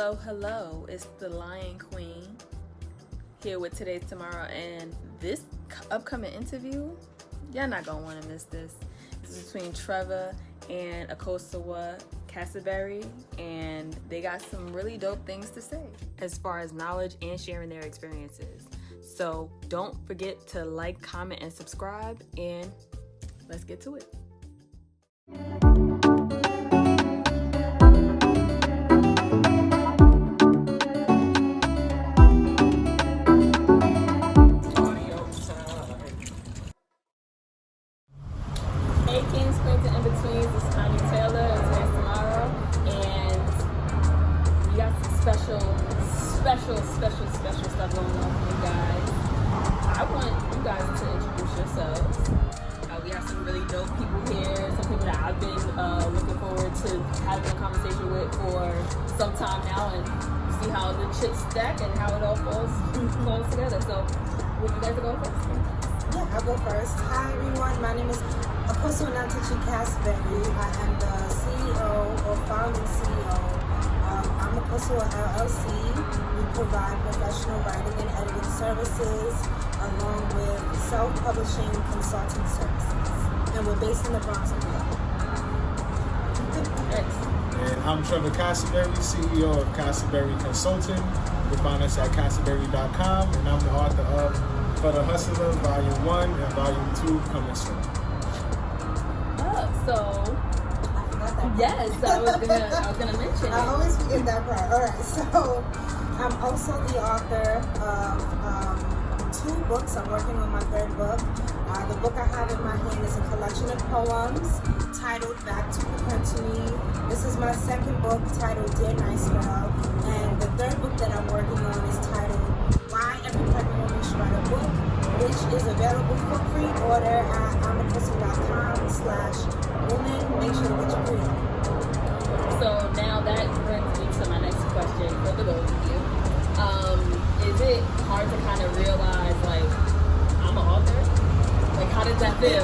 Hello, hello. It's the Lion Queen here with Today's Tomorrow, and this upcoming interview, y'all not gonna want to miss this. This is between Trevor and Akosua Cassaberry, and they got some really dope things to say as far as knowledge and sharing their experiences. So don't forget to like, comment, and subscribe, and let's get to it. Special stuff going on for you guys. I want you guys to introduce yourselves. We have some really dope people here, some people that I've been looking forward to having a conversation with for some time now, and see how the chips stack and how it all falls together. So, would you guys go first? Yeah, I'll go first. Hi everyone, my name is Akosua Cassaberry. I am the CEO or founding CEO of Akosua LLC. We provide professional writing and editing services along with self-publishing consulting services. And we're based in the Bronx NY. And I'm Trevor Cassaberry, CEO of Cassaberry Consulting. You can find us at Cassaberry.com, and I'm the author of For the Hustler, Volume 1 and Volume 2 coming soon. Yes, I was gonna mention. I always forget that part. All right, so I'm also the author of 2 books. I'm working on my 3rd book. The book I have in my hand is a collection of poems titled Back to Propensity. This is my 2nd book titled Dear Nice Girl, and the 3rd book that I'm working on is titled Why Every Pregnant Woman Should Write a Book, which is available for pre-order at amacosua.com/women. Make sure to get your pre-order. So now that brings me to my next question for the both of you. Is it hard to kind of realize, like, I'm an author? Like, how does that feel?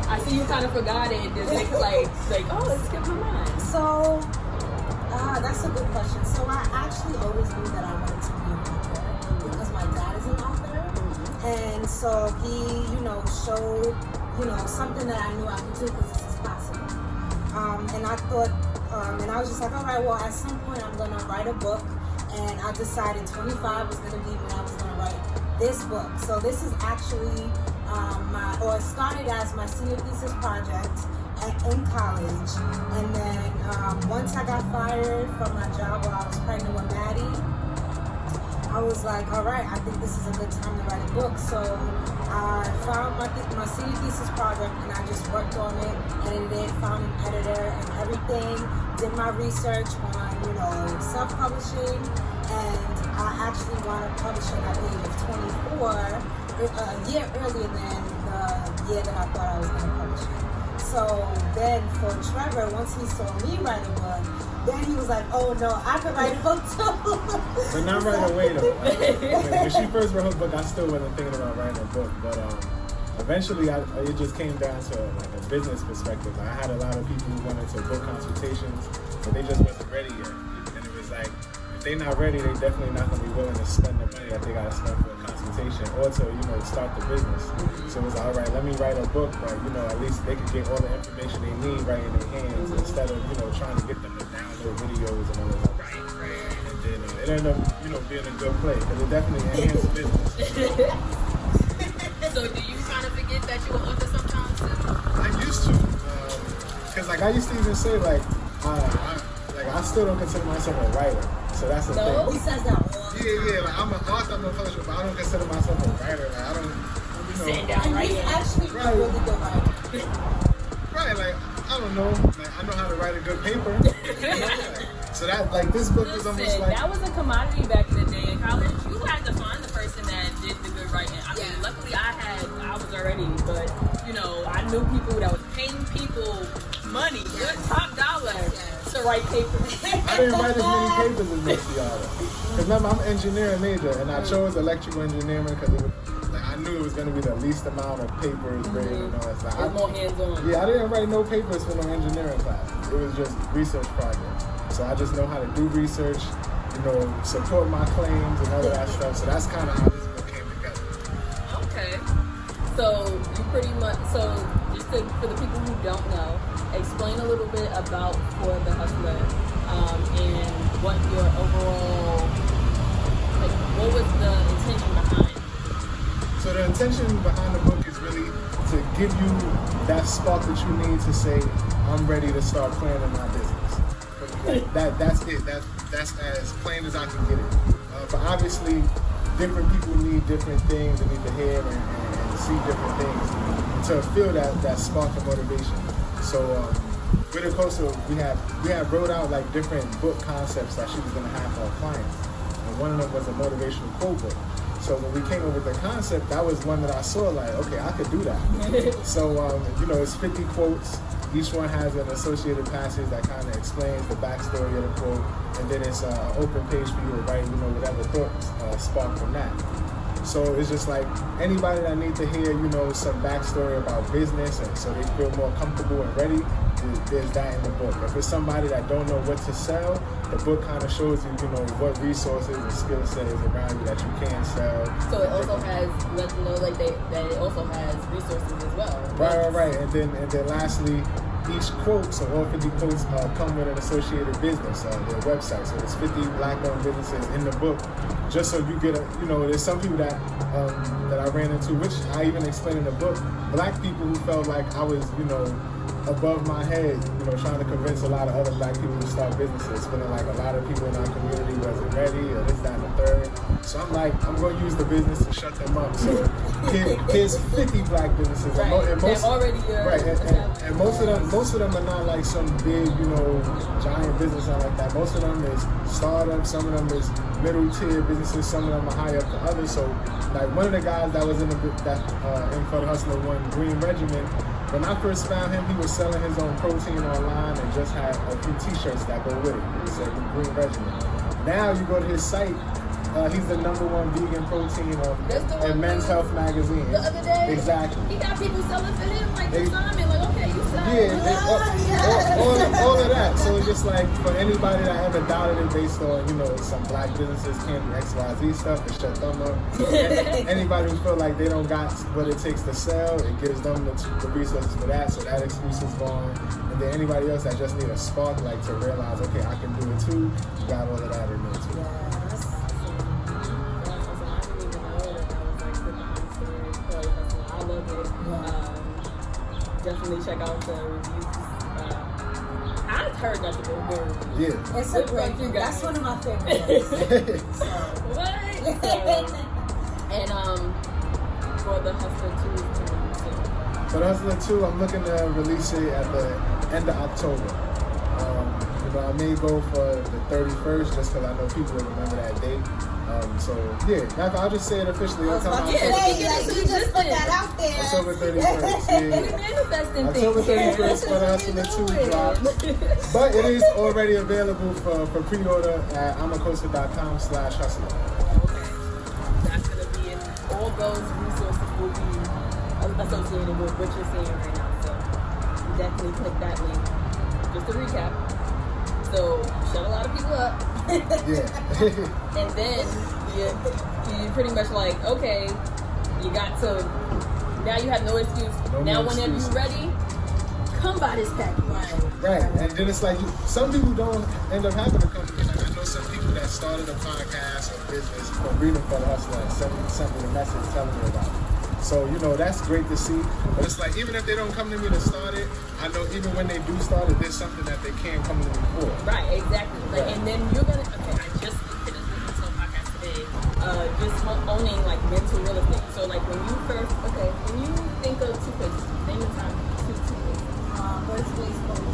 I see you kind of forgot it. Does it like, oh, it skipped my mind? So, that's a good question. So I actually always knew that I wanted to be an author because my dad is an author. And so he, showed, something that I knew I could do because this is possible. And I thought, and I was just like, all right, well, at some point I'm going to write a book. And I decided 25 was going to be when I was going to write this book. So this is actually it started as my senior thesis project in college. And then once I got fired from my job while I was pregnant with Maddie, I was like, all right, I think this is a good time to write a book. So I found my senior thesis project, and I just worked on it, and then found an editor and everything, did my research on, self-publishing, and I actually wound up publishing at the age of 24, a year earlier than the year that I thought I was going to publish it. So then for Trevor, once he saw me write a book, then he was like, oh no, I could write a book too. But not right away though. When she first wrote her book, I still wasn't thinking about writing a book. But eventually, it just came down to like a business perspective. I had a lot of people who wanted to book consultations, but they just wasn't ready yet. And it was like, if they're not ready, they definitely not going to be willing to spend the money that they got to spend for a consultation or to, start the business. So it was like, all right, let me write a book, but, at least they could get all the information they need right in their hands instead of, trying to get them to download videos and all that. Right. And then it ended up, being a good play because it definitely enhanced business. So do you kind of forget that you were author sometimes too? I used to, because I used to even say I still don't consider myself a writer. So that's the thing. He says that all the time. Yeah. I'm an author, I'm a publisher, but I don't consider myself a writer. I don't, sitting down and writing. he's actually a really good writer. Right, I don't know. I know how to write a good paper. So that, this book was almost like... That was a commodity back in the day in college. You had to find the person that did the good writing. I mean, luckily I was already, but, I knew people that was paying people money, good top dollar, to write papers. I didn't write as many papers as most of y'all. Because remember, I'm an engineering major, and I chose electrical engineering because it was, I knew it was going to be the least amount of papers read and all that stuff. More hands-on. Yeah, I didn't write no papers for no engineering class. It was just research projects. So I just know how to do research, support my claims and all of that stuff. So that's kind of how this book came together. Okay. So you pretty much, just for the people who don't know, explain a little bit about For the Hustler, and what your overall, what was the intention behind it? So the intention behind the book is really to give you that spark that you need to say, I'm ready to start planning my business. That's it. That's as plain as I can get it. But obviously, different people need different things. They need to hear and see different things to feel that spark of motivation. So with Akosua, we had wrote out like different book concepts that she was going to have for our clients, and one of them was a motivational quote book. So when we came up with the concept, that was one that I saw like, okay, I could do that. So it's 50 quotes. Each one has an associated passage that kind of explains the backstory of the quote, and then it's an open page for you to write, whatever thoughts spark from that. So it's just like anybody that needs to hear, some backstory about business, and so they feel more comfortable and ready, there's that in the book. If it's somebody that don't know what to sell, the book kind of shows you, what resources and skill sets around you that you can sell. So it also has, let them know that it also has resources as well. Right. And then lastly, each quote, so all 50 quotes come with an associated business, their website. So there's 50 black-owned businesses in the book, just so you get there's some people that I ran into, which I even explained in the book, black people who felt like I was, above my head, trying to convince a lot of other black people to start businesses, feeling like a lot of people in our community wasn't ready, or this, that, and the third. So I'm like, I'm going to use the business to shut them up. So here's 50 black businesses. Right. And most, already and most of them are not like some big, giant business or like that. Most of them is startups. Some of them is middle tier businesses. Some of them are high up to others. So like one of the guys that was in For the Hustler one, Green Regiment. When I first found him, he was selling his own protein online and just had a few t-shirts that go with it. He said Green Regiment. Now you go to his site, he's the #1 vegan protein in Men's Health magazine. The other day, exactly. He got people selling for him like the time and like, okay, you sell. All of that. So it's just like for anybody that ever doubted it based on some black businesses can't do XYZ stuff, and shut them up. Anybody who feel like they don't got what it takes to sell, it gives them the resources for that. So that excuse is gone. And then anybody else that just need a spark, like to realize, okay, I can do it too. You got all of that in there too. Definitely check out the reviews. I've heard nothing but good reviews. Yeah. It's a great book. That's one of my favorite books. What? And For the Hustler 2 is coming soon. For the Hustler 2, I'm looking to release it at the end of October. I may go for the 31st just because I know people will remember that date. I'll just say it officially. You just put that out there. October 31st. We're manifesting October things. 31st for the Hustler 2 drop. But it is already available for pre-order at Akosua.com/hustler. Okay. That's going to be it. All those resources will be associated with what you're seeing right now. So definitely click that link. Just to recap. So shut a lot of people up. Yeah. And then you pretty much like, okay, you got to, now you have no excuse. Now whenever you're ready, come buy this package. Right. And then it's like, some people don't end up having a company. Like I know some people that started a podcast or business for reading For the Hustler and sent me a message telling me about it. So, that's great to see. But it's like, even if they don't come to me to start it, I know even when they do start it, there's something that they can come to me for. Right, exactly. Like, and then you're going to, okay, I just finished listening to a podcast today, just owning, like, mental real estate. So, like, when you think of toothpaste, name the top 2 toothpaste. Birthplace Bowl.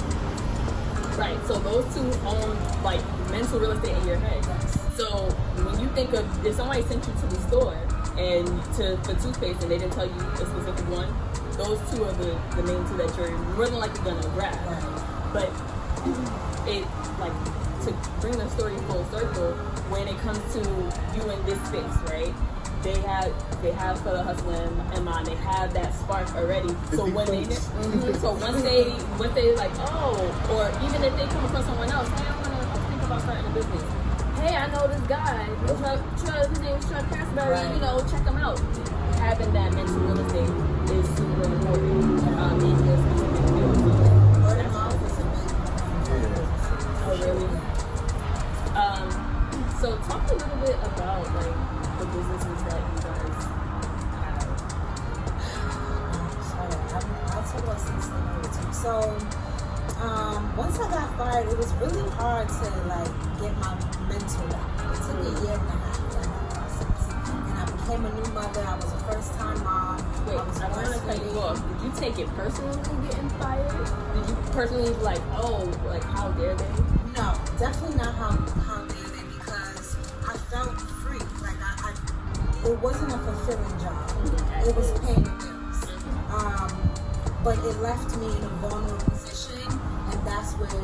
Right, so those two own, like, mental real estate in your head. So, when you think of, if somebody sent you to the store, and for toothpaste and they didn't tell you a specific one, those two are the main two that you're more than likely gonna grab. Right. But it, like, to bring the story full circle, when it comes to you in this space, right? They have For the Hustler in mind. They have that spark already. So when once they like, oh, or even if they come across someone else, hey, I wanna think about starting a business. hey, I know this guy. His name is Trevor Cassaberry. Right. You know, check him out. Having that mental real estate is super important in your specific field. Word of mouth is a big Oh, really? So talk a little bit about like the businesses that you guys have. I'll talk about something. So, once I got fired, it was really hard to like get my mental back. It took a year and a half for that process. And I became a new mother. I was a first-time mom. Wait, I want to cut you off. Did you take it personally getting fired? Did you personally be like, oh, like how dare they? No, definitely not how dare they, because I felt free. Like it wasn't a fulfilling job. It was paying the bills. But it left me in a vulnerable position, and that's where the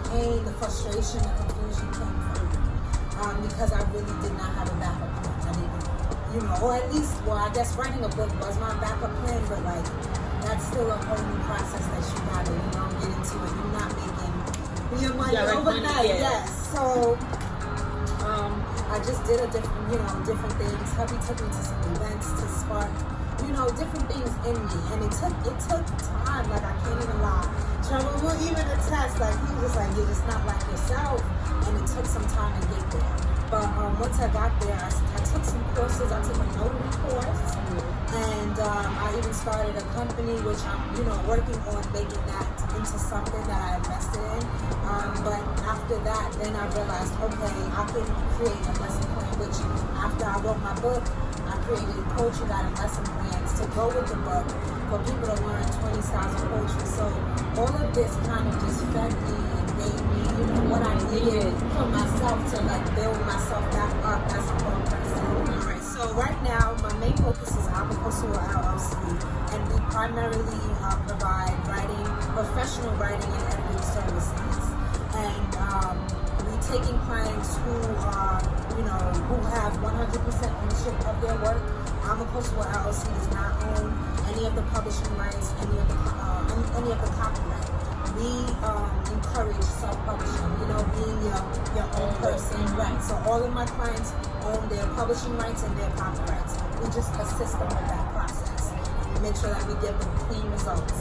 pain, the frustration, the confusion came from. Because I really did not have a backup plan. I didn't, or at least, well, I guess writing a book was my backup plan, but like that's still a whole new process that you have, and you don't get into it. You're not making your money overnight. Yes. So I just did different things. Hubby took me to some events to spark, different things in me, and it took time. Like I can't even lie. Trevor will even attest. Like he was just like, you're just not like yourself, and it took some time to get there. But once I got there, I took some courses. I took a notary course, and I even started a company, which I'm working on making that into something that I invested in. But after that, then I realized, okay, I can create a lesson plan. Which after I wrote my book, I created poetry guide and lesson plans to go with the book for people to learn 20 styles of poetry. So all of this kind of just fed me and gave me, what I needed for myself to like build myself back up as a whole person. All right. So right now, my main focus is Akosua LLC, and we primarily provide professional writing and editing services. And we taking clients who are, who have 100% ownership of their work. Akosua LLC does not own any of the publishing rights, any of the copyright. We encourage self-publishing, being your own person, right? So all of my clients own their publishing rights and their copyrights. We just assist them with that process. We make sure that we give them clean results.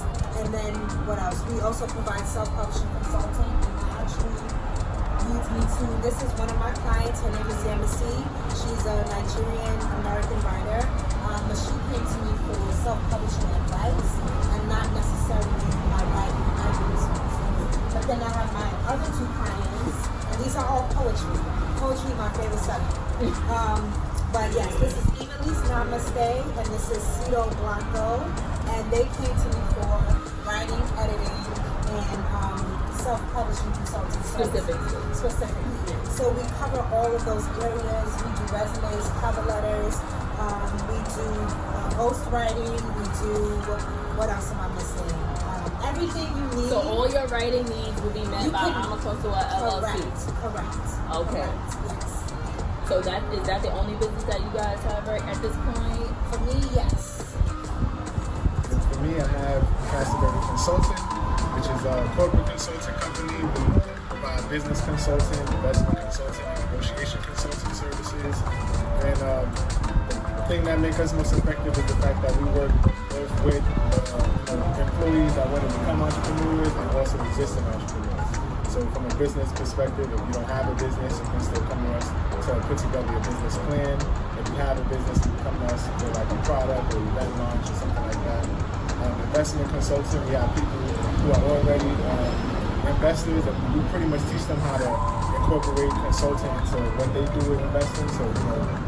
And then what else? We also provide self-publishing consulting, and that actually leads me to, this is one of my clients. Her name is Yemisi. She's a Nigerian American writer, but she came to me for self-publishing advice and not necessarily my writing. But then I have my other two clients, and these are all poetry. Poetry is my favorite subject. But yes, this is Evelise Namaste, and this is Cito Blanco, and they came to me for writing, editing, and self-publishing consulting. Specifically. So we cover all of those areas. We do resumes, cover letters, we do ghostwriting, we do, what else am I missing? Everything you need. So all your writing needs will be met by Akosua LLC. Correct. Okay. Correct. Yes. So is that the only business that you guys have right at this point? For me, yes. For me, I have Cassaberry Consulting, which is a corporate consulting company. We provide business consulting, investment consulting, and negotiation consulting services. And the thing that makes us most effective is the fact that we work both with employees that want to become entrepreneurs and also existing entrepreneurs. So from a business perspective, if you don't have a business, you can still come to us to put together a business plan. If you have a business, you can come to us for like a product or event launch or something like that. Investment consulting, we have people who are already investors, and we pretty much teach them how to incorporate consulting into what they do with investing. So,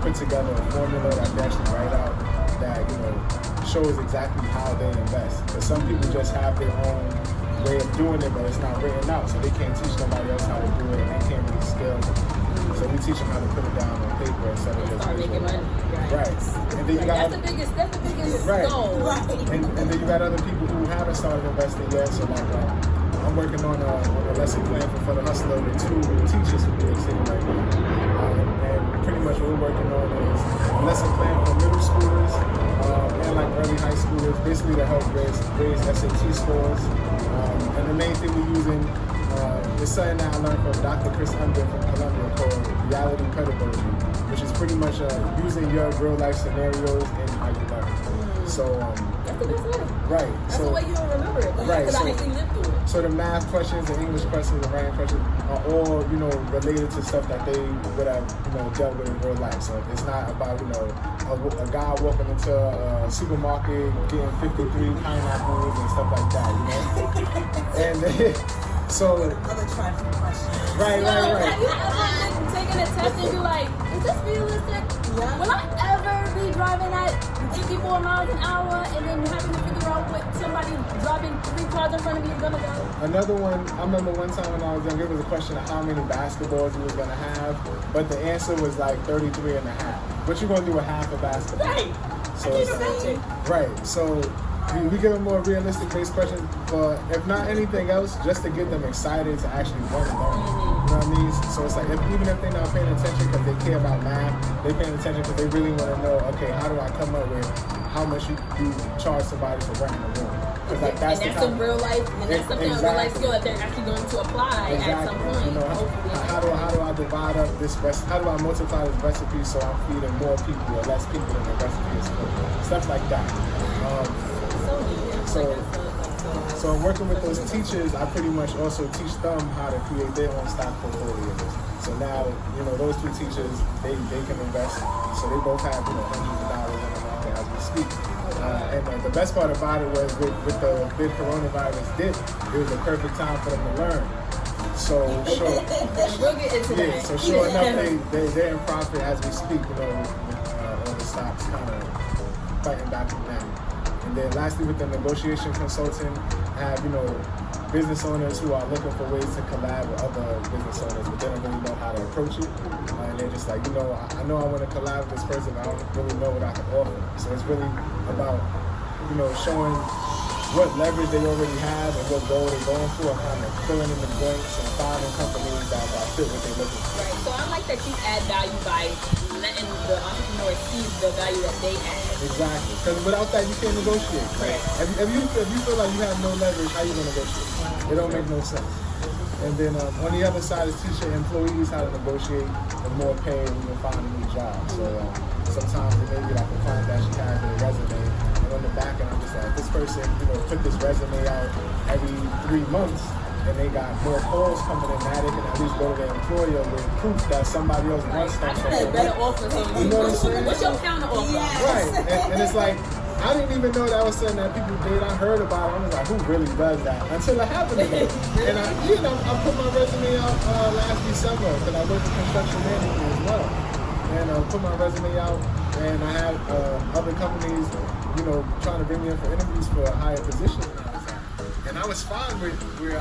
put together a formula that they actually write out that, shows exactly how they invest. Because some people just have their own way of doing it, but it's not written out, so they can't teach nobody else how to do it, and they can't really scale it. So we teach them how to put it down on paper instead of just start making money. Right. And then you got that's the biggest right. goal. Right. And then you got other people who haven't started investing yet. So like I'm working on a lesson plan for the hustler with two teachers who are sitting right now. And pretty much what we're working on is a lesson plan for middle schoolers and like early high schoolers, basically to help raise SAT scores. And the main thing we're using It's something that I learned from Dr. Chris Under from Columbia called reality pedagogy, which is pretty much using your real life scenarios and how you learn. So that's the best way. Right. That's the way you don't remember it. Right. Because I actually lived through it. So the math questions, the English questions, the writing questions are all, related to stuff that they would have, dealt with in real life. So it's not about, a guy walking into a supermarket getting 53 pineapples and stuff like that, And so Other trifling questions. Right. Have you ever taken a test and be like, is this realistic? Yeah. Will I ever be driving at 54 miles an hour and then having to figure out what somebody driving 3 cars in front of me is gonna go? Another one, I remember one time when I was young, it was a question of how many basketballs he was gonna have, but the answer was like 33 and a half. What you gonna do with half a basketball? Right. So so we give them more realistic based questions for, if not anything else, just to get them excited to actually want to learn. You know what I mean? So it's like, even if they're not paying attention because they care about math, they're paying attention because they really want to know, okay, how do I come up with how much you charge somebody for renting a room? Because that's a real life, and that's something a real life skill that they're actually going to apply at some point. How do I divide up this recipe? How do I multiply this recipe so I'm feeding more people or less people than the recipe is for? Stuff like that. So working with those teachers, I pretty much also teach them how to create their own stock portfolios. So now, those 2 teachers, they can invest. So they both have, hundreds of dollars in the market as we speak. And the best part about it was with the big coronavirus dip, it was the perfect time for them to learn. So sure, we'll get into that. So sure enough, they're in profit as we speak. All the stocks kind of fighting back from that. And then lastly, with the negotiation consultant, I have, business owners who are looking for ways to collab with other business owners, but they don't really know how to approach it. And they're just like, I know I want to collab with this person, but I don't really know what I can offer. So it's really about, showing what leverage they already have and what goal they're going for, and kind of filling in the blanks and finding companies that fit what they're looking for. Right. So I like that you add value by letting the entrepreneur see the value that they add. Exactly. Because without that, you can't negotiate. Right. If you feel like you have no leverage, how you going to negotiate? It don't make no sense. And then on the other side is teaching employees how to negotiate for more pay and even find a new job. So sometimes it may be like a client that she has a resume, and on the back end, I'm just like, this person, put this resume out every 3 months, and they got more calls coming in. Now they can at least go to their employer with proof that somebody else wants something. I better offer something. You know what I'm saying? What's your counter offer? Yes. Right. And it's like, I didn't even know that was something that people did. I heard about it. I was like, who really does that? Until it happened to me. And I put my resume out last December because I work in construction management as well. And I put my resume out, and I had other companies, trying to bring me in for interviews for a higher position. And I was fine with where I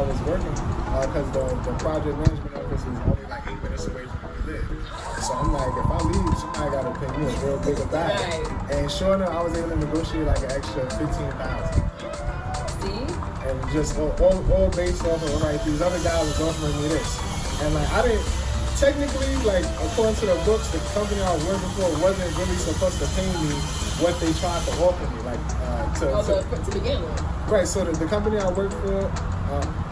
was working because the project management office is only like 8 minutes away from where we live. So I'm like, if I leave, somebody got to pay me a real bigger bag. Right. And sure enough, I was able to negotiate like an extra $15,000. See? And just all based off of, all right, these other guys was offering me this. And like, I didn't, technically, like, according to the books, the company I was working for wasn't really supposed to pay me what they tried to offer me, like, to begin with. Right, so the company I work for,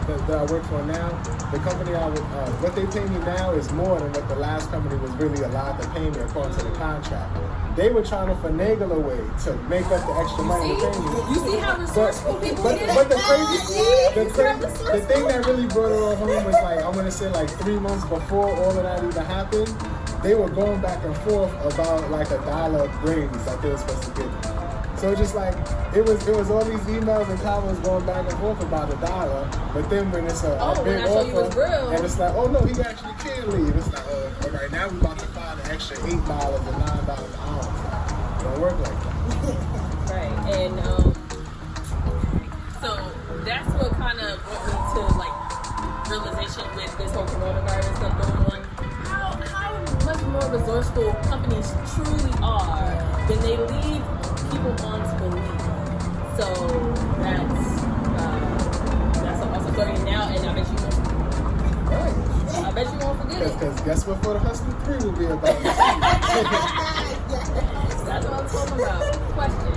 that I work for now, the company what they pay me now is more than what the last company was really allowed to pay me according to the contract. They were trying to finagle a way to make up the extra money to pay me. You see how resourceful people get? But the thing that really brought it all home was like, I want to say like 3 months before all of that even happened, they were going back and forth about like $1 raise that they were supposed to give me. So it's just like, it was all these emails and comments going back and forth about $1, but then when it's a big offer, and it's like, oh no, he actually can leave. It's like, all right, now we're about to find an extra $8 or $9 an hour. It don't work like that. Right, and so that's what kind of brought me to like realization with this whole coronavirus stuff going on. How much more resourceful companies truly are when they leave people on to believe. So that's an awesome story now, and I bet you won't. Right. I bet you won't forget it. Because guess what? For the Hustler 3 will be about. That's what I'm talking about. Question.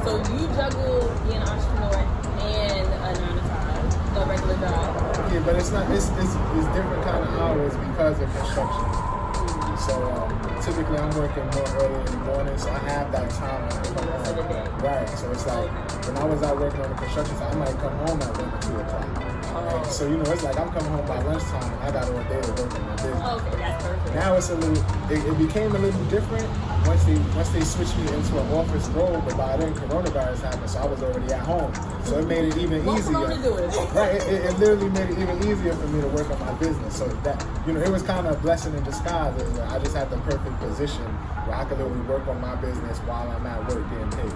So you juggle being an entrepreneur and a 9-to-5. a regular job. Yeah, but it's not. It's different kind of hours because of construction. So typically I'm working more early in the morning, so I have that time when I come home. Right. So it's like when I was out working on the construction site, I might come home at 1 or 2 o'clock. Right? So you know, it's like I'm coming home by lunchtime and I got all day to work on my business. Okay, that's perfect. Now it's a little. It became a little different once they switched me into an office role, but by then coronavirus happened, so I was already at home. So it made it even easier. Right, it literally made it even easier for me to work on my business. So that, you know, it was kind of a blessing in disguise. I just had the perfect position where I could literally work on my business while I'm at work getting paid.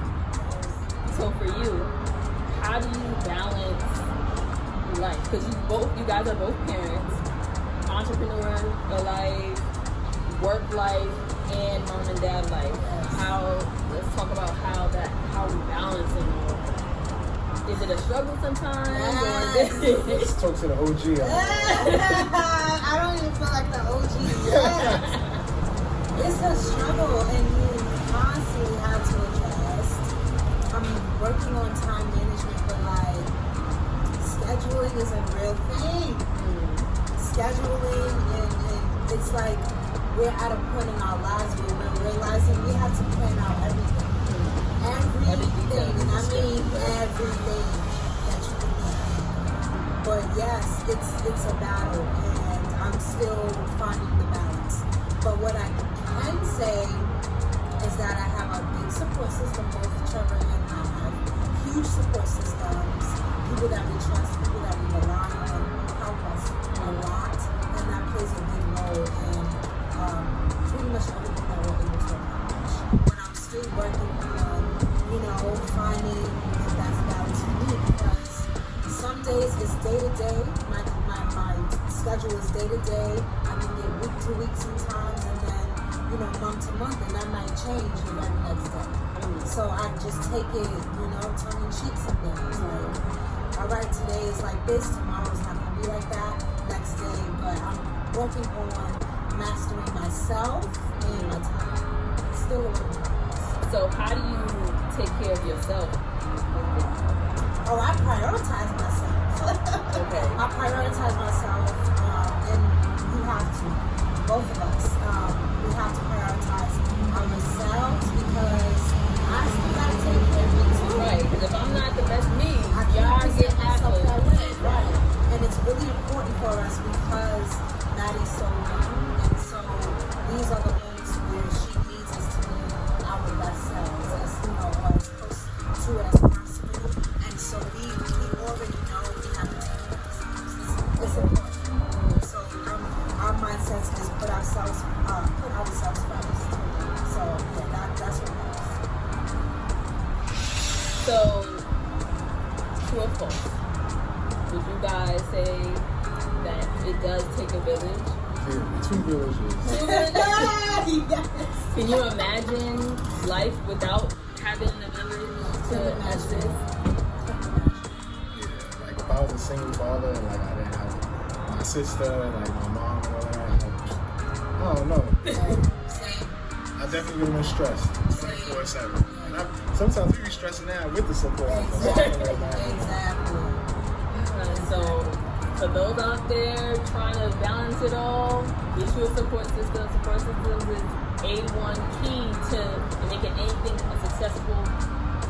So for you, how do you balance life? Because you guys are both parents, entrepreneur life, work life, and mom and dad life. Let's talk about how we balance it all. Is it a struggle sometimes? Let's talk to the OG. I don't even feel like the OG yet. It's a struggle and you constantly have to adjust. I'm working on time management, but like scheduling is a real thing. Scheduling and it's like we're at a point in our lives where we're realizing we have to plan out everything. Everything, and I mean everything that you can do. But yes, it's a battle, and I'm still finding the balance. But what I can say is that I have a big support system. Both Trevor and I have huge support systems. People that we trust, people that we rely on, help us a lot, and that plays a big role in pretty much everything that we're able to accomplish. But I'm still working on, finding the best balance for me, because some days it's day to day. My schedule is day to day. I can get week to week sometimes, and then month to month, and that might change the very next day. So I just take it, tongue in cheek some days. Like, all right, today is like this, tomorrow's not gonna be like that, next day. But I'm working on mastering myself and my time. It's still a work. So how do you take care of yourself? Oh, I prioritize myself. Okay. I prioritize myself, and you have to. Both of us. We have to prioritize ourselves because I still gotta take care of me too. Right, because if I'm not the best me, I y'all can't get myself after that way. Right. And it's really important for us because Maddie's so young, and so these are the moments where she needs us to be our best selves, as close to it as possible. And so we already know we have to take care of ourselves. It's important. So our mindset is put ourselves first. So yeah, that's what it is. So, true or false? Would you guys say that it does take a village? Yeah, 2 villages. Yes. Can you imagine life without having a village to assist? Yeah, like if I was a single father and like I didn't have my sister and like my mom and all that, I don't know. I definitely would have been stressed 24/7. And sometimes we be stressing now with the support. Exactly. So, for those out there trying to balance it all, get you a support system. Support systems is A1 key to making anything a successful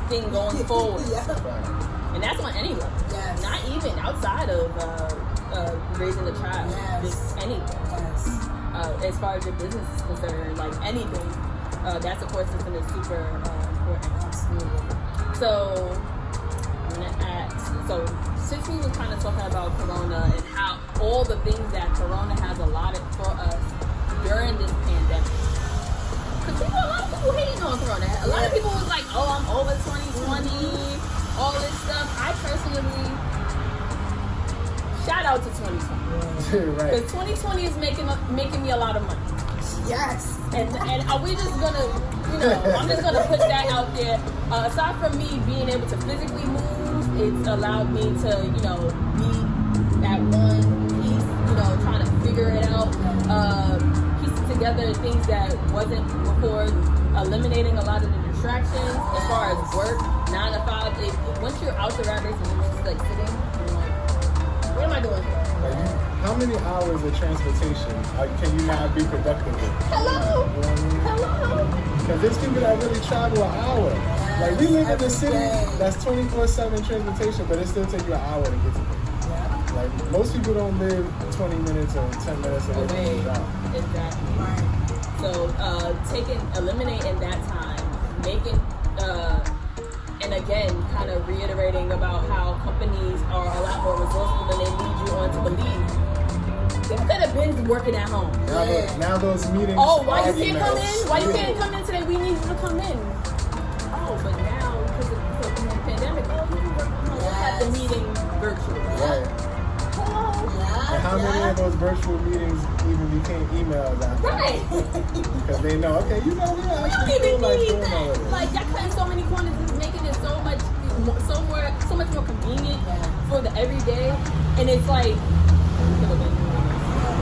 thing going forward. Yeah. And that's on any level. Yes. Not even outside of raising a child. Yes. Just anything. Yes. As far as your business is concerned, like anything, that support system is super important. Absolutely. So since we were kind of talking about Corona and how all the things that Corona has allotted for us during this pandemic, because a lot of people hating on Corona. A lot of people was like, "Oh, I'm over 2020, all this stuff." I personally shout out to 2020 Right. because 2020 is making me a lot of money. Yes. And are we just gonna, I'm just gonna put that out there. Aside from me being able to physically move, it's allowed me to, be at one piece, trying to figure it out, piecing together things that wasn't before, eliminating a lot of the distractions as far as work, 9 to 5. Once you're out the rat race and you're just like sitting, you're like, What am I doing here? Like, how many hours of transportation can you not be productive with? Hello? You know what I mean? Hello? Because there's people that really travel an hour. Like, we live in a city that's 24/7 transportation, but it still takes you an hour to get to there. Yeah. Like, most people don't live 20 minutes or 10 minutes away from the job. Exactly. Right. So eliminating that time, making, and again, kind of reiterating about how companies are a lot more resourceful than they lead you on to believe. They could have been working at home. Now those meetings. Oh, why you can't emails. come in? Why you can't come in today? We need you to come in. Oh, but now because of the pandemic, you can work from home. We'll have the meeting virtually. Right. Hello. And how many of those virtual meetings even became emails after? Right. Because they know, okay, you know, we We don't actually even feel like need doing all of that. this. Like, y'all cutting so many corners is making it so much more convenient for the everyday. And it's like,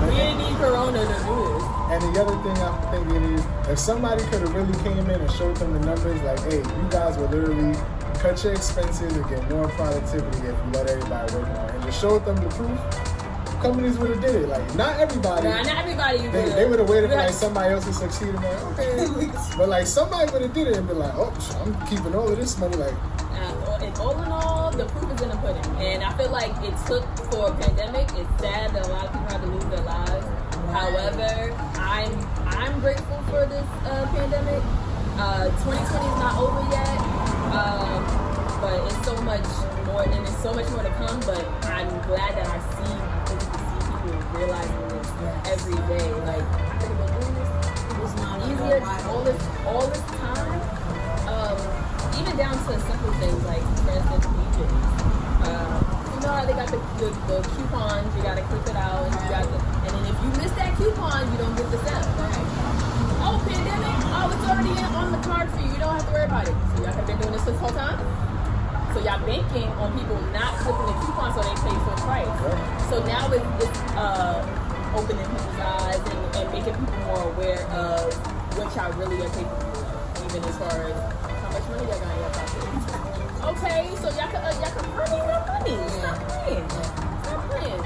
we didn't need Corona to do this. And the other thing I'm thinking is, if somebody could have really came in and showed them the numbers, like, hey, you guys will literally cut your expenses and get more productivity if you let everybody work more, and just showed them the proof, companies would have did it. Like, not everybody. Nah, not everybody. They would have waited for like somebody else to succeed and like, okay. But like somebody would have did it and been like, oh, I'm keeping all of this money. Like, and all in all, the proof is in the pudding. And I feel like it took for a pandemic. It's sad that a lot of people had to lose their lives. However, I'm grateful for this pandemic. 2020 is not over yet, but it's so much more, and there's so much more to come. But I'm glad that I see people realizing this every day. Like, I could have been doing this. It was not easier all this time. Even down to simple things like, for instance, beaches. You know how they got the coupons, you gotta clip it out, and and then if you miss that coupon, you don't get the sale. Right? Oh, pandemic! Oh, it's already on the card for you. You don't have to worry about it. So y'all have been doing this whole time. So y'all banking on people not clipping the coupon so they pay full price. So now it's opening people's eyes and making people more aware of what y'all really are capable of, even as far as how much money y'all got in your pocket. Okay, so y'all can earn more money. Stop playing.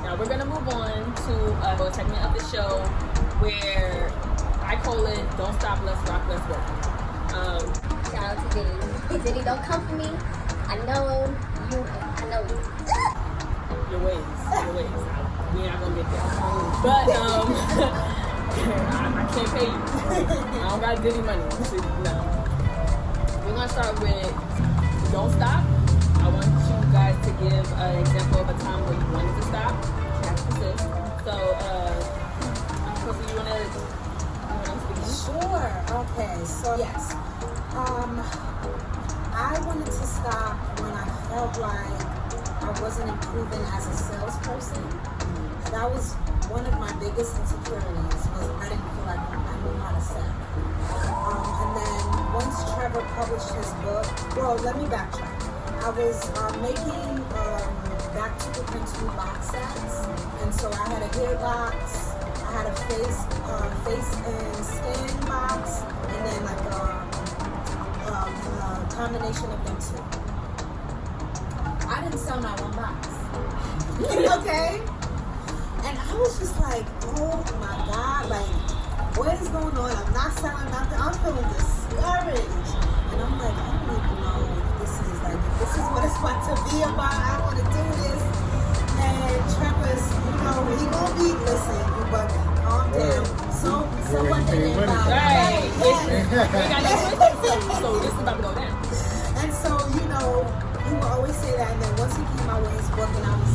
Now we're gonna move on to a segment of the show where I call it "Don't Stop, Let's Rock, Let's Work." Shout out to Diddy. Diddy, don't come for me. I know you. Your ways. We're not gonna get there. But I can't pay you. I don't got Diddy money. No. We're gonna start with "Don't Stop." I want you guys to give an example of a time where you wanted to stop. You have to persist. So, Akosua, you wanna speak? Sure. Okay. So yes, I wanted to stop when I felt like I wasn't improving as a salesperson. That was one of my biggest insecurities. Was I didn't feel like I knew how to sell. And then once Trevor published his book, well, let me backtrack. I was making back to the printed box sets, and so I had a hair box, I had a face and skin box, and then like a combination of them two. I didn't sell my one box. Okay? And I was just like, oh my God, like, what is going on? I'm not selling nothing. I'm feeling discouraged. And I'm like, I don't even know if this is what it's about to be about. I want to do this. And Trevor's, he gonna be, listen, you bugging. Calm down. So what they about. Right. We got no so this is about to go down. And so, he would always say that. And then once he came out with his book, and I was,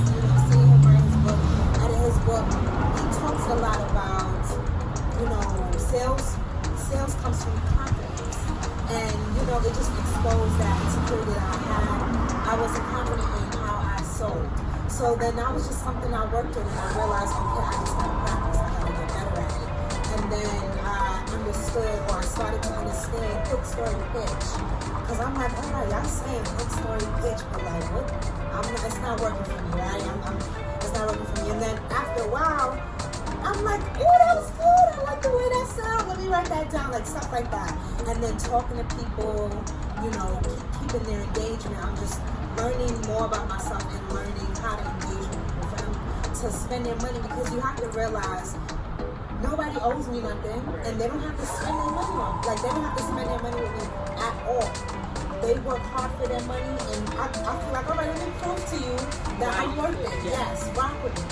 seeing him write his book, and in his book, he talks a lot about, sales comes from confidence. And, it just exposed that insecurity that I had. I wasn't confident in how I sold. So then that was just something I worked on, and I realized, okay, I just gotta practice, I gotta get better at it. And then I started to understand quick story pitch. Because I'm like, all right, y'all saying quick story pitch, but like, what? It's not working for me, right? It's not working for me. And then after a while, I'm like, oh, that was good. I like the way that sounds. Let me write that down, like stuff like that. And then talking to people, keeping their engagement. I'm just learning more about myself and learning how to engage with people for them to spend their money, because you have to realize nobody owes me nothing, and they don't have to spend their money on, like, they don't have to spend their money with me at all. They work hard for their money, and I feel like, all right, let me prove to you that I'm worth it. Yes, rock with me.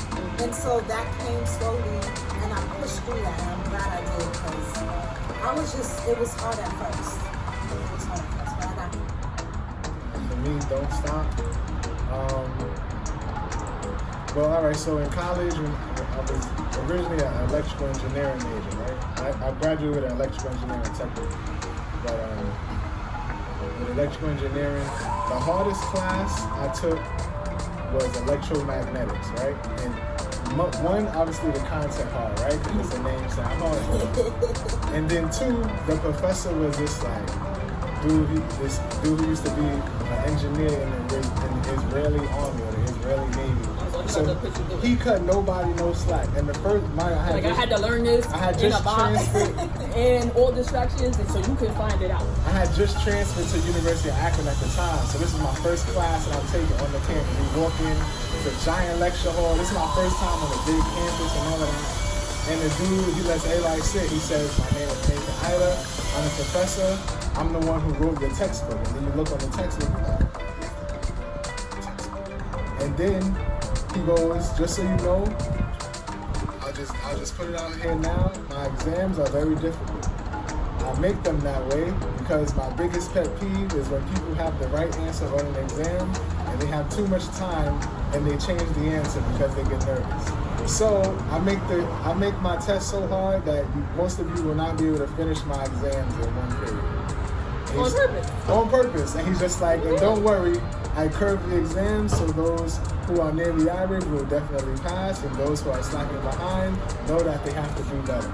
And so that came slowly, and I pushed through that, and I'm glad I did, because it was hard at first. It was hard at first, but I got it. For me, don't stop. Well, all right, so in college, when I was originally an electrical engineering major, right? I graduated with electrical engineering technically, but with electrical engineering, the hardest class I took was electromagnetics, right? And one, obviously the content hard, right? Because it's a name sound hard. And then two, the professor was just like, this dude who used to be an engineer in the Israeli army or the Israeli Navy. So he cut nobody no slack. And the first, I had to learn this in a box and all distractions, and so you could find it out. I had just transferred to University of Akron at the time, so this is my first class that I'm taking on the campus. We walk in, it's a giant lecture hall. This is my first time on a big campus and all of that. And the dude, he lets everybody sit. He says, my name is Nathan Ida. I'm a professor. I'm the one who wrote the textbook. And then you look on the textbook, and then he goes, just so you know, I'll just put it out here now, my exams are very difficult. I make them that way because my biggest pet peeve is when people have the right answer on an exam and they have too much time and they change the answer because they get nervous. So I make my test so hard that most of you will not be able to finish my exams in one period. On purpose. On purpose. And he's just like, and don't worry, I curve the exams so those who are nearly average will definitely pass, and those who are slacking behind know that they have to do better.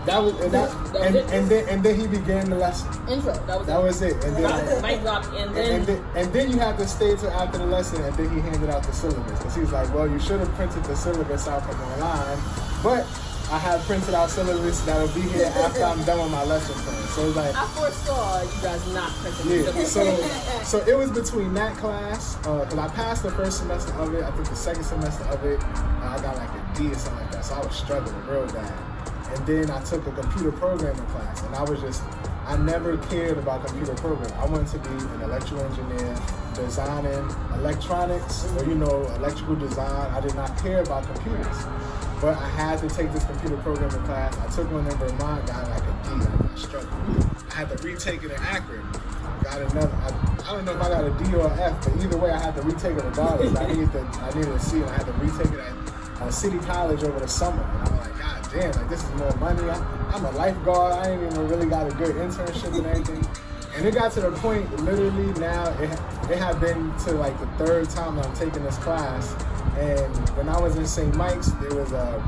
And then he began the lesson. Intro. That was it. And then mic drop, and then you have to stay till after the lesson, and then he handed out the syllabus because he's like, well, you should have printed the syllabus out from online, but I have printed out syllabus that'll be here after I'm done with my lesson plan. So it's like I foresaw you guys not printing the syllabus. So it was between that class, because I passed the first semester of it. I think the second semester of it, I got like a D or something like that. So I was struggling real bad. And then I took a computer programming class, and I never cared about computer programming. I wanted to be an electrical engineer, designing electronics, or electrical design. I did not care about computers. But I had to take this computer programming class. I took one in Vermont, got like a D. I got struggled. I had to retake it in Akron. Got another. I don't know if I got a D or an F, but either way, I had to retake it regardless. I needed a C, and I had to retake it at City College over the summer. And I'm like, God damn, like this is more money. I'm a lifeguard. I ain't even really got a good internship and everything. And it got to the point, literally now, it had been to like the third time that I'm taking this class. And when I was in St. Mike's, there was a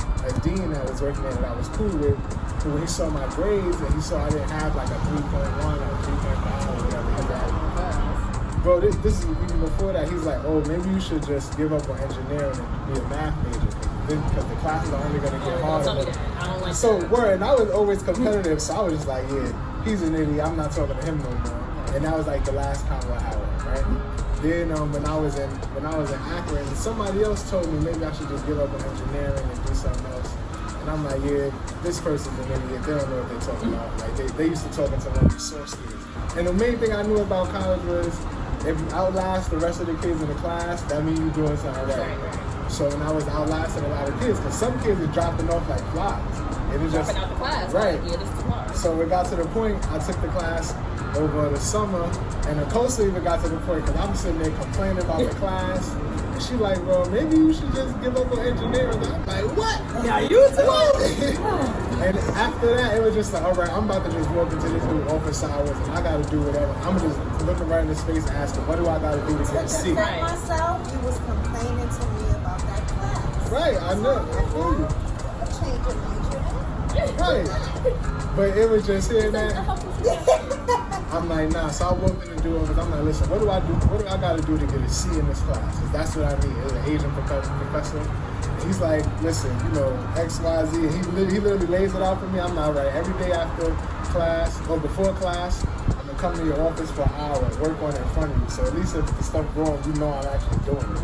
dean that was working there that I was cool with, who when he saw my grades and he saw I didn't have like a 3.1 or a 3.5 or whatever he had. Bro, this is even before that. He's like, oh, maybe you should just give up on engineering and be a math major, because the classes are only going to get harder. I don't like so, word, and I was always competitive, so I was just like, yeah, he's an idiot. I'm not talking to him no more. And that was like the last convo I had, right? Then when I was in Akron, somebody else told me maybe I should just give up on engineering and do something else. And I'm like, yeah, this person's an idiot. They don't know what they're talking about. Like they used to talk into one of the source students. And the main thing I knew about college was if you outlast the rest of the kids in the class, that means you're doing something right. So when I was outlasting a lot of kids, because some kids are dropping off like flies. It was just dropping out the class. Right. Yeah, this is tomorrow. So it got to the point I took the class over the summer, and Akosua even got to the point because I'm sitting there complaining about the class, and she like, bro, maybe you should just give up on engineering. And I'm like, what? Yeah, you too. And after that, it was just like, all right, I'm about to just walk into this new office hours, and I got to do whatever. I'm just looking right in his face and asking, what do I got to do to get a seat? Right. Myself, you was complaining to me about that class. Right, I know, I feel you. Change your major. Right. But it was just here, man. I'm like, nah. So I walked in the door, but I'm like, listen, what do I do? What do I got to do to get a C in this class? Because that's what I need, as an Asian professor. And he's like, listen, X, Y, Z. He literally lays it out for me. I'm like, all right, every day after class or before class, I'm gonna come to your office for an hour and work on it in front of you. So at least if the stuff wrong, you know I'm actually doing it.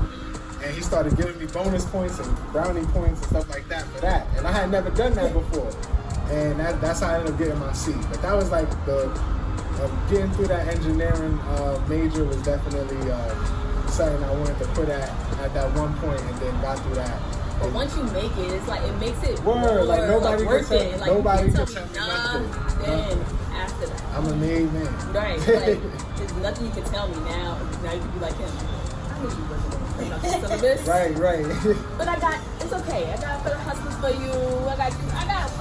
And he started giving me bonus points and brownie points and stuff like that for that. And I had never done that before. And that's how I ended up getting my seat. But that was like getting through that engineering major was definitely something I wanted to put at that one point, and then got through that. But once you make it, it's like it makes it Word, like nobody worth can it. tell, nobody can tell tell me me nothing. then after that. I'm a made man. Right. Like there's nothing you can tell me now. Now you can be like him. I knew you wasn't gonna bring up some of this. Right. But it's okay. I got the hustlers for you. I got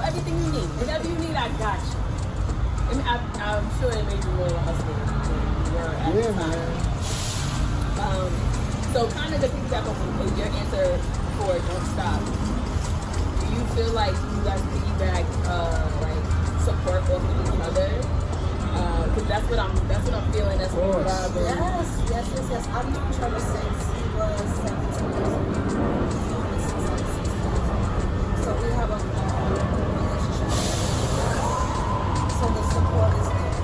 everything you need. Whatever you need, I got you. I mean, I'm sure it made you more of a hustler than you were at the time. Man. So kind of to piggyback off of your answer for Don't Stop, do you feel like you guys piggyback like support both of each other? Because that's what I'm feeling. That's what I'm vibing. Yes. I've known Trevor since he was 17 years old. So we have a relationship. So the support is there.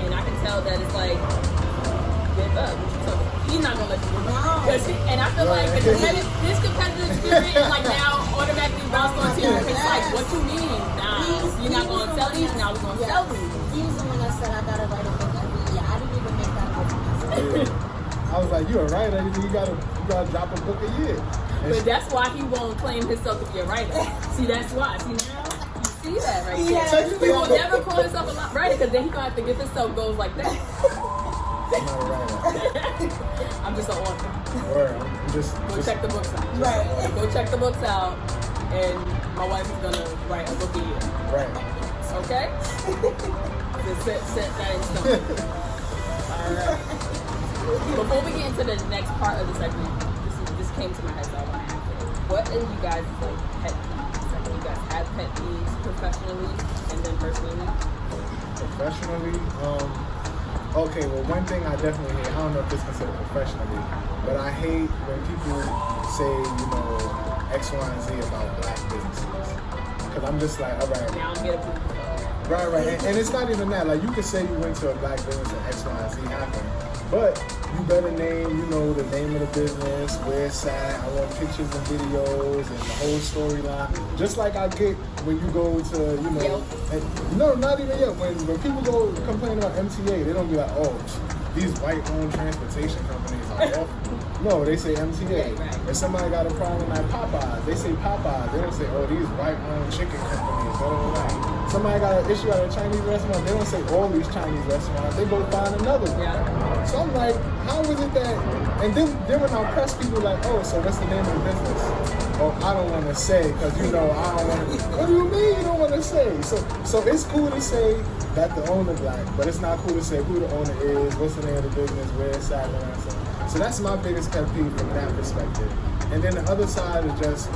And I can tell that it's like, give up. So he's not gonna let you give up. And I feel like this competitive spirit is like now automatically bounced onto you. It's like, what you mean? Nah, you're not gonna tell these. Now we're gonna tell these. He was the one that said I gotta write a book every year. I didn't even make that up for myself. I was like, you're a writer. You gotta drop a book a year. But that's why he won't claim himself to be a writer. See, that's why. See now, you see that right there. He will never call himself a writer because then he gonna have to give himself goals like that. I'm not a writer. I'm just an author. Word. I'm just Check the books out. Right. Go check the books out, and my wife is gonna write a book a year. Right. Okay? Just set that in stone. Alright. Before we get into the next part of the segment, this came to my head, so I want to ask it. What are you guys' like pet peeves? Like, you guys have pet peeves professionally and then personally? Professionally, okay, well, one thing I definitely hate, I don't know if this is considered professionally, but I hate when people say, X, Y, and Z about black businesses. Because I'm just like, all right. Now I'm getting Right. And it's not even that. Like, you could say you went to a black business and X, Y, and Z happened. But you better name, the name of the business, where it's at. I want pictures and videos and the whole storyline. Just like I get when you go to, no, not even yet. When people go complain about MTA, they don't be like, oh, these white-owned transportation companies are awful. No, they say MTA. Right. If somebody got a problem at Popeyes, they say Popeyes. They don't say, oh, these white-owned chicken companies. Blah, blah, blah. Somebody got an issue at a Chinese restaurant, they don't say all these Chinese restaurants. They go find another one. Yeah. So I'm like, how is it that? And then when I press people like, oh, so what's the name of the business? Oh, I don't want to say because I don't want to. What do you mean you don't want to say? So it's cool to say that the owner black, but it's not cool to say who the owner is, what's the name of the business, where it's at, and all that stuff. So that's my biggest pet peeve from that perspective. And then the other side is just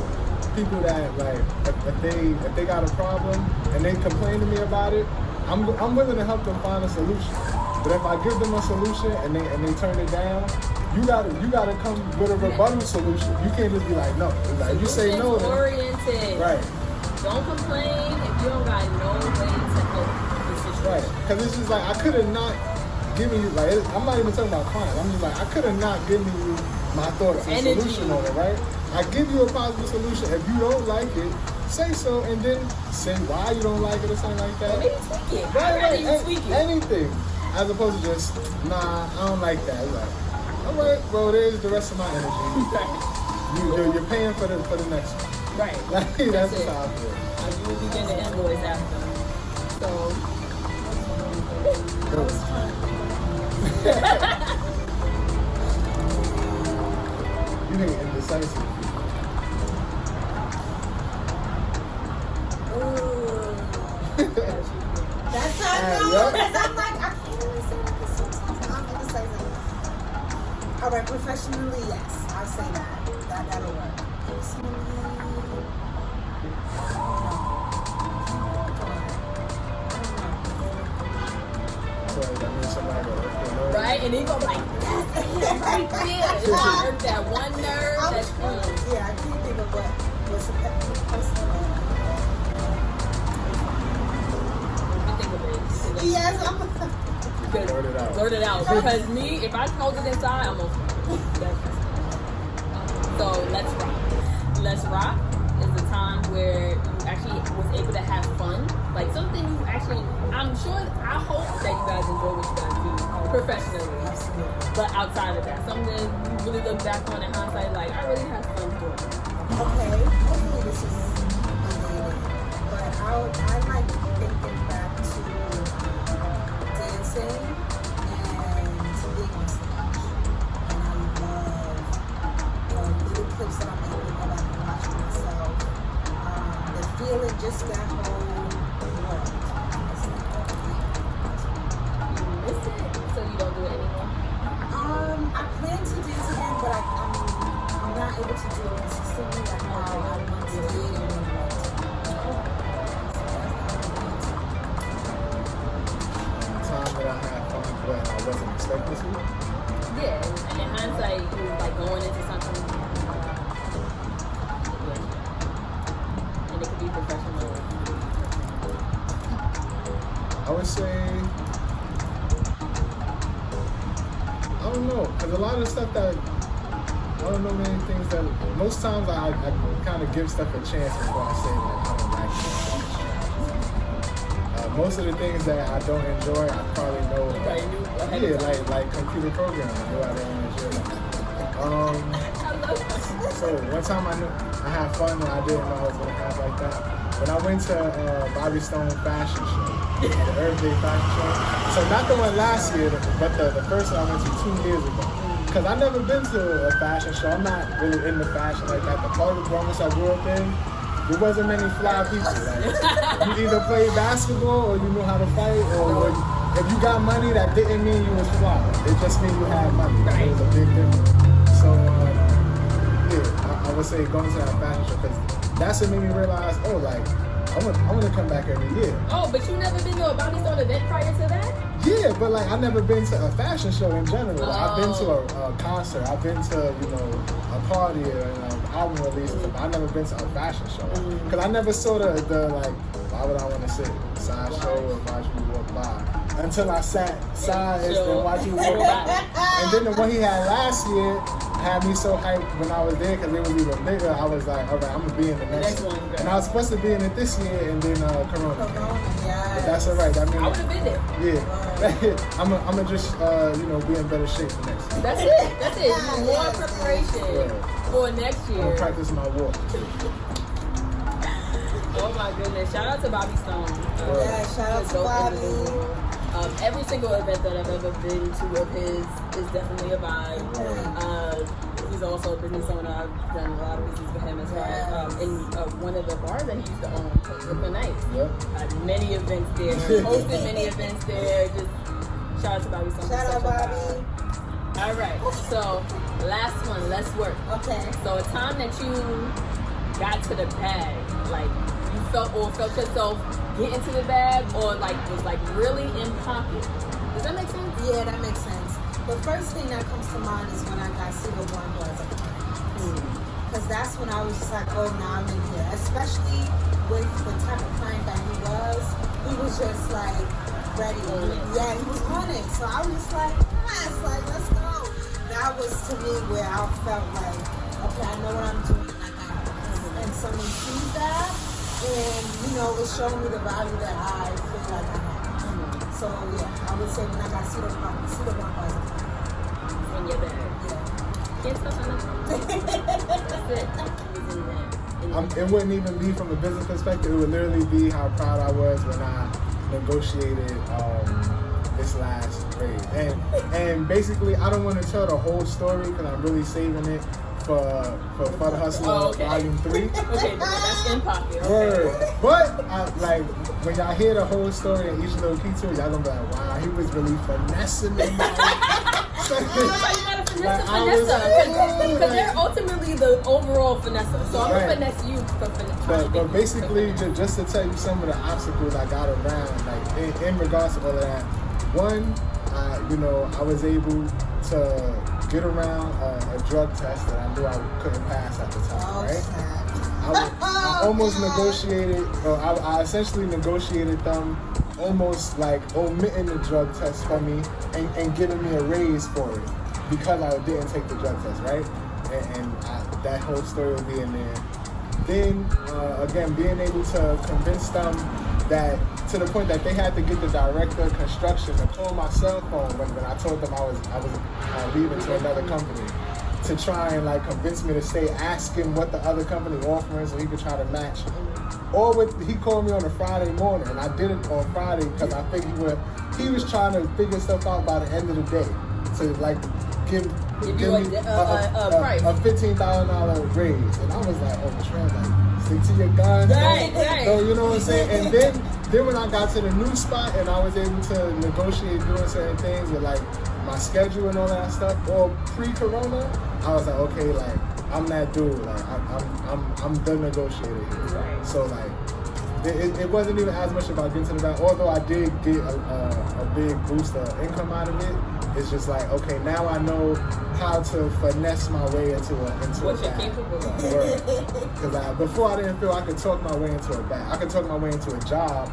people that like if they got a problem and they complain to me about it, I'm willing to help them find a solution. But if I give them a solution and they turn it down, you gotta come with a rebuttal solution. You can't just be like no. Like, if you say no, then oriented. Right. Don't complain if you don't got no way to help the situation. Right. Because it's just like I could have not given you I'm not even talking about clients. I'm just like I could have not given you my thoughts and solution on it, right? I give you a positive solution. If you don't like it, say so, and then say why you don't like it or something like that. Well, maybe tweak it. Right. Tweak it. Anything, as opposed to just I don't like that. It's like, all right, well, there's the rest of my energy. You're paying for the next one. Right. Like, that's just how I feel. You will be getting the invoice after. So. You hate indecisive. That's how I know. Because I'm like, I can't really say that because sometimes I'm indecisive. All right, professionally, yes, I'll say that. That'll work. Personally, Right, and then you go like, that's it right there. It's like that one nerve. That's yeah, I can't think of what's a pet peeve personally. Yes, I'm. Blurt it out. Because me, if I hold it inside, I'm okay. So let's rock. Let's rock is the time where you actually was able to have fun. Like something you actually, I hope that you guys enjoy what you guys do professionally. But outside of that, something you really look back on in hindsight, like I really had fun doing it. Okay, hopefully this is related, but I like thinking back to dancing and being on stage. And I love little clips that I'm able to go back and watch myself. The feeling, just that whole world. You miss it, so you don't do it anymore? I plan to dance again, but I'm not able to do it consistently like how I once did. Time that I had fun when I wasn't expecting to. Yeah, and in hindsight, you like going into something, and it could be professional. I would say, I don't know, because a lot of the stuff that, I don't know many things that, most times I kind of give stuff a chance before I say like I don't like it. Most of the things that I don't enjoy, I probably know. Like computer programming, I know I don't enjoy that. So one time I knew I had fun and I didn't know I was gonna have like that. When I went to Bobby Stone fashion show, the Earth Day fashion show. So not the one last year, but the first one I went to 2 years ago. Because I've never been to a fashion show. I'm not really into fashion like that. The part of Bronx I grew up in, there wasn't many fly people. Like, you either played basketball or you knew how to fight, or if you got money, that didn't mean you was fly. It just mean you had money. It was a big difference. So yeah, I would say going to that fashion show because that's what made me realize, oh, like I want to come back every year. Oh, but you never been to a Bobby Stone event prior to that? Yeah, but like I've never been to a fashion show in general. Oh. I've been to a concert. I've been to a party or album releases, but I've never been to a fashion show because I never saw the like. Why would I want to sit sideshow or watch you walk by? Until I sat side and watched you walk by. And then the one he had last year had me so hyped when I was there because it was even bigger. I was like, all right, I'm gonna be in the next one. And I was supposed to be in it this year, and then Corona came. But that's all right. That means I would have been there. Yeah, I'm gonna just be in better shape for next year. That's it. That's it. More preparation for next year. I'm gonna practice my walk. Oh my goodness! Shout out to Bobby Stone. Shout out to Bobby. Every single event that I've ever been to of his is definitely a vibe. He's also a business owner. I've done a lot of business with him as far as in one of the bars that he used to own, Brooklyn Nights. Yep. Had many events there, hosted many events there. Just shout out to Bobby Stone. Shout out Bobby. All right, so last one, let's work. Okay. So a time that you got to the bag, like you felt yourself get into the bag, or like was like really in pocket. Does that make sense? Yeah, that makes sense. The first thing that comes to mind is when I got Cedar One Boys at the because that's when I was just like, oh, now I'm in here. Especially with the type of client that he was just like ready. Yeah, he was on it. So I was just like, yes, like let's go. That was to me where I felt like, okay, I know what I'm doing. And someone sees that, and it showed me the value that I feel like I have. So yeah, I would say when I got Cedar One Boys in your bag. Yeah. Can't touch on That's it. It wouldn't even be from a business perspective. It would literally be how proud I was when I negotiated this last raise. And basically, I don't want to tell the whole story because I'm really saving it for the Hustler Volume 3. Okay, that's in pocket. Word. But when y'all hear the whole story and each little key to it, y'all gonna be like, wow, he was really finessing me. You gotta finesse because they're ultimately the overall finesse. So I'm gonna finesse you for finesse. But basically, just to tell you some of the obstacles I got around, like in regards to all of that. One, I was able to get around a drug test that I knew I couldn't pass at the time, right? I almost negotiated, I essentially negotiated them almost like omitting the drug test for me and giving me a raise for it because I didn't take the drug test, right? That whole story will be in there. Then again, being able to convince them that to the point that they had to get the director of construction to call my cell phone when I told them I was leaving to another company to try and like convince me to stay, asking what the other company offering so he could try to match. Or he called me on a Friday morning, and I did it on Friday because I think he was trying to figure stuff out by the end of the day to like give me a $15,000 raise. And I was like, oh, Trevor, like, stick to your guns. Right. So, you know what I'm saying? And then when I got to the new spot and I was able to negotiate doing certain things with like my schedule and all that stuff, or pre-corona, I was like, okay, like I'm that dude. Like I'm the negotiator here. Right. So like it wasn't even as much about getting to the back. Although I did get a big boost of income out of it. It's just like, okay, now I know how to finesse my way into what a you're bag. capable of. Because before I didn't feel I could talk my way into a bag. I could talk my way into a job.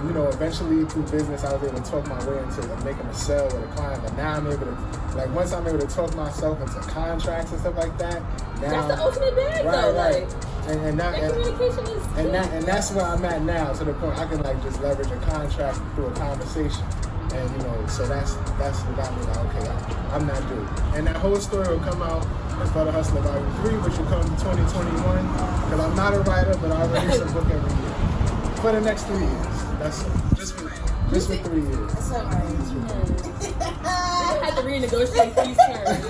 You know, eventually through business, I was able to talk my way into making a sale with a client. But now I'm able to, like, once I'm able to talk myself into contracts and stuff like that. Now, that's the ultimate bag, though. Right. Like, and communication is key. and that's where I'm at now, to the point I can like just leverage a contract through a conversation. And you know, so that's what got me like, okay, I'm not dude. And that whole story will come out in For the Hustler Volume 3, which will come in 2021. Because I'm not a writer, but I release a book every year. For the next 3 years. That's just for 3 years. That's all right. I had to renegotiate these terms.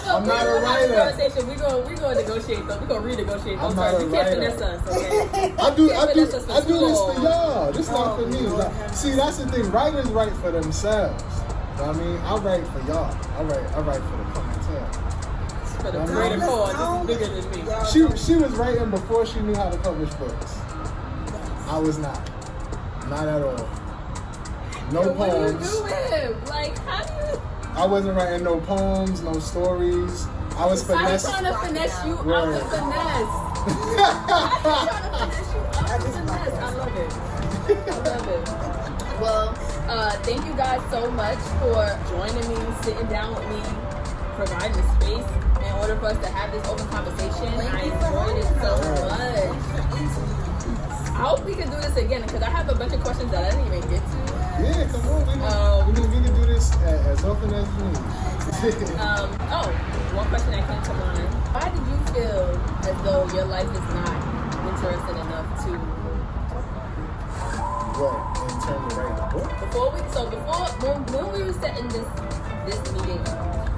I'm not a writer. We're gonna negotiate though. We're gonna renegotiate those I'm not terms. a You can't writer. finesse us, okay? I do this for school. y'all. This not for me. Like, see, that's the thing. Writers write for themselves. You know what I mean, I write for y'all. I write for the clientele. For the greater cause, this is bigger than me. She was writing before she knew how to publish books. I was not at all. No But poems. what do you do? Like, how do you? I wasn't writing no poems, no stories. I was I'm finessing. trying to finesse you out Right. the finesse. I love it. Well, thank you guys so much for joining me, sitting down with me, providing the space in order for us to have this open conversation. I enjoyed it so much. I hope we can do this again because I have a bunch of questions that I didn't even get to. Yeah, come on. We can do this as often as we need. One question that came to mind. Why did you feel as though your life is not interesting enough to? What, in terms of writing a book? When we were setting this meeting,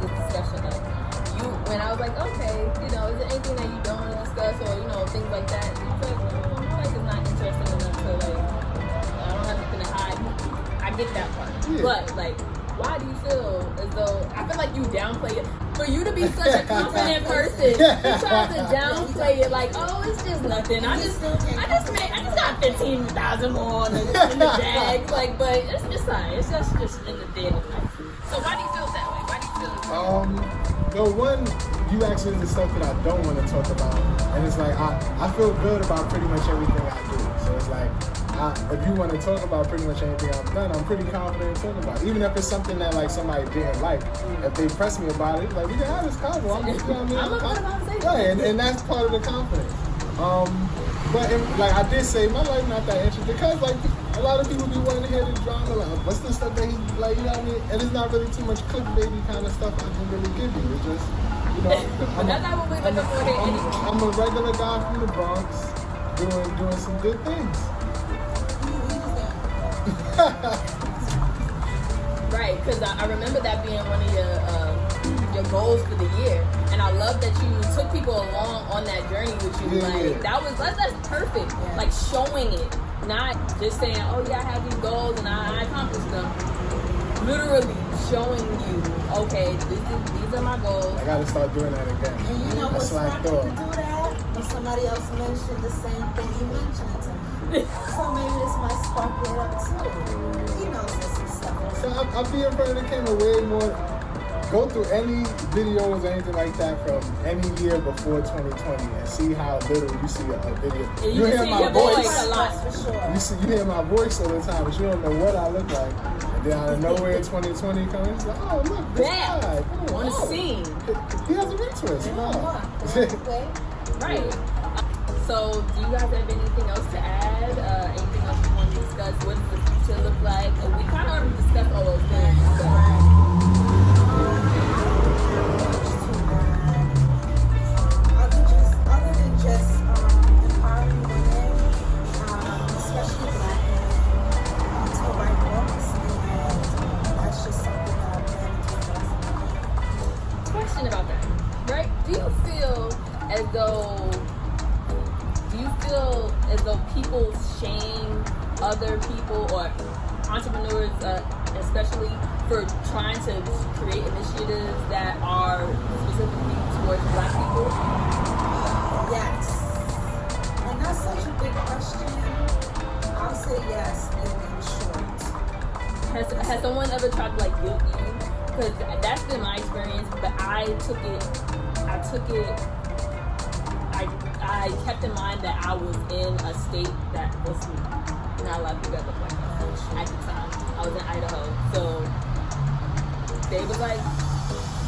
this discussion up, when I was like, okay, you know, is there anything that you don't want to discuss or, you know, things like that? You was like, no, my life is not interesting enough to, like, I don't have anything to hide. I get that part. Yeah. But, like, why do you feel as though, I feel like you downplay it. For you to be such a confident person, you try to downplay it like, oh, it's just nothing. I just got 15,000 more in the bag. Like, but it's fine. It's just in the daily life. So why do you feel that way? Why do you feel that way? No, one, you asked me the stuff that I don't want to talk about, and it's like I feel good about pretty much everything I do. So it's like, if you want to talk about pretty much anything I've done, I'm pretty confident in talking about it. Even if it's something that like somebody didn't like, if they press me about it, like we can have this convo. You know what I mean? Right, and that's part of the confidence. But like I did say, my life not that interesting because like a lot of people be wanting to hear the drama. Like, what's the stuff that he like? You know what I mean? And it's not really too much clickbaity kind of stuff I can really give you. It's just, you know, I'm a regular guy from the Bronx doing some good things. Right, because I remember that being one of your goals for the year, and I love that you took people along on that journey with you. Yeah. Like that's perfect. Yeah. Like showing it, not just saying, "Oh yeah, I have these goals and I accomplished them." Literally showing you, okay, these are my goals. I gotta start doing that again. And you know what's funny to do that? When somebody else mentioned the same thing you mentioned to me. So maybe this might spark it up too. He knows this and stuff. So I be in front of the camera way more go through any videos or anything like that from any year before 2020 and see how little you see a video. You hear my voice a lot. For sure. You hear my voice all the time, but you don't know what I look like. And then out of nowhere, 2020 comes, it's like, oh look, this guy on the scene. He has a ring twist. Wow. Right. So, do you guys have anything else to add? Anything else you want to discuss? What does the future look like? We kind of already discussed all those things. Other than just empowering women, especially Black women, to write books, and that's just something that I'm planning to do. Question about that, right? Do you feel as though people shame other people or entrepreneurs, especially for trying to create initiatives that are specifically towards Black people? Yes. And that's such a big question. I'll say yes in short. Has someone ever tried to like guilt you? Because that's been my experience, but I kept in mind that I was in a state that was not a lot of people that look like that at the time. I was in Idaho, so they was like,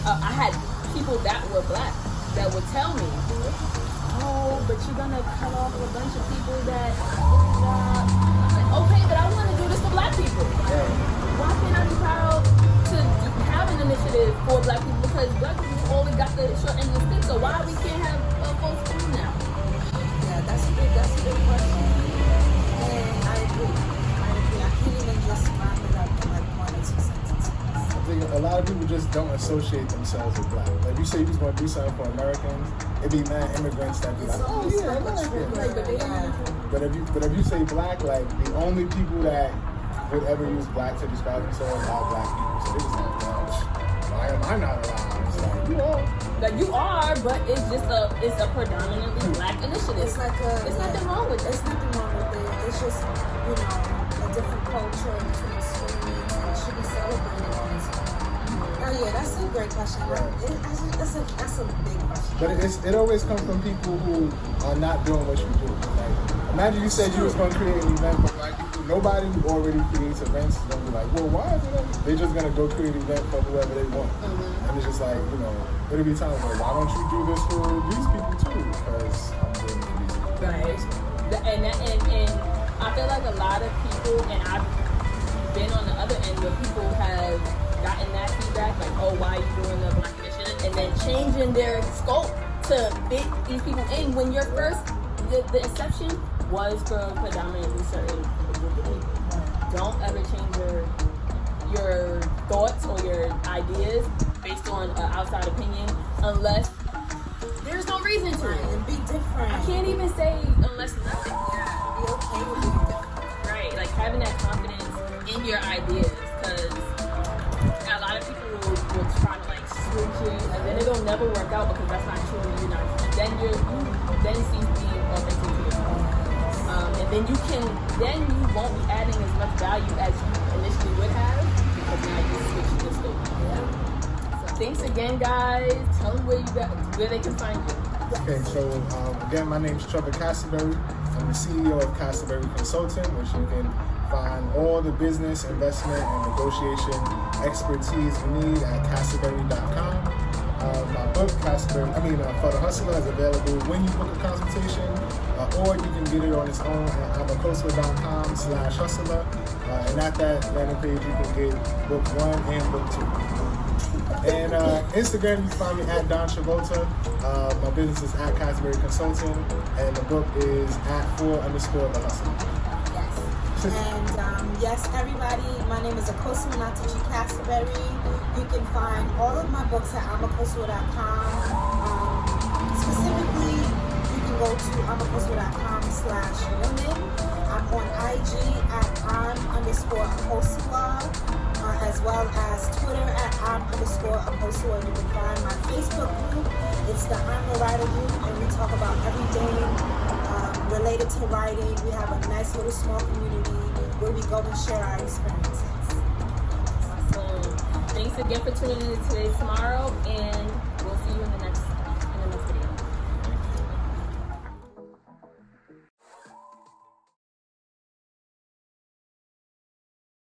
I had people that were Black that would tell me, oh, but you're gonna cut off a bunch of people that, I'm like, okay, but I want to do this for Black people. Why can't I be proud to have an initiative for Black people? Because Black people always got the short end of the stick, so why we can't have folks do now? That's a good question. And I agree. I can't even just wrap it up in like 1 or 2 sentences. I think a lot of people just don't associate themselves with Black. Like you say you was going to do something for Americans, it'd be mad immigrants that be like, oh yeah, American. But if you say Black, like the only people that would ever use Black to describe themselves are Black people. So they just like, why am I not allowed? It's like, you are. Like you are, but it's a predominantly Black initiative. It's like it's nothing wrong with it. It's nothing wrong with it. It's just, a different culture, a different experience, and it should be celebrated all the time. Oh yeah, that's a great question. That's a big question. But it always comes from people who are not doing what you do. Like, imagine you said you was going to create an event for Black people. Nobody who already creates events is going to be like, well, why is it? They're just going to go create an event for whoever they want. And it's just like, it'll be times like, why don't you do this for these people too? Because I'm doing it for these people. Right. And I feel like a lot of people, and I've been on the other end where people have gotten that feedback, like, oh, why are you doing the Black initiative? And then changing their scope to fit these people in when your first, the inception was for predominantly certain group of people. Don't ever change your thoughts or your ideas based on outside opinion unless there's no reason to. And be different. I can't even say unless nothing. Yeah, be okay with being different. Right, like having that confidence in your ideas, because a lot of people will try to like switch it, and then it'll never work out because that's not true. You're not. And then you cease being authentic to yourself, and then you won't be adding as much value as you initially would have because now you switch your scope. Yeah. So thanks again, guys. Tell them where they can find you. Okay, so again, my name is Trevor Cassaberry. I'm the CEO of Cassaberry Consulting, which you can find all the business, investment, and negotiation expertise you need at Cassaberry.com. My book, For the Hustler, is available when you book a consultation, or you can get it on its own at Akosua.com/hustler. And at that landing page, you can get book 1 and book 2. And Instagram, you can find me at Don Travolta. My business is at Cassaberry Consulting, and the book is at @4_the Hustler. Yes. And yes, everybody, my name is Akosua Cassaberry. You can find all of my books at Akosua.com. Specifically, you can go to Akosua.com/women. I'm on IG at @I'm_Akosua. As well as Twitter at @I'm_Akosua. You can find my Facebook group. It's the I'm a Writer group, and we talk about everything related to writing. We have a nice little small community where we go and share our experiences. Thanks again for tuning in to Today's Tomorrow, and we'll see you in the next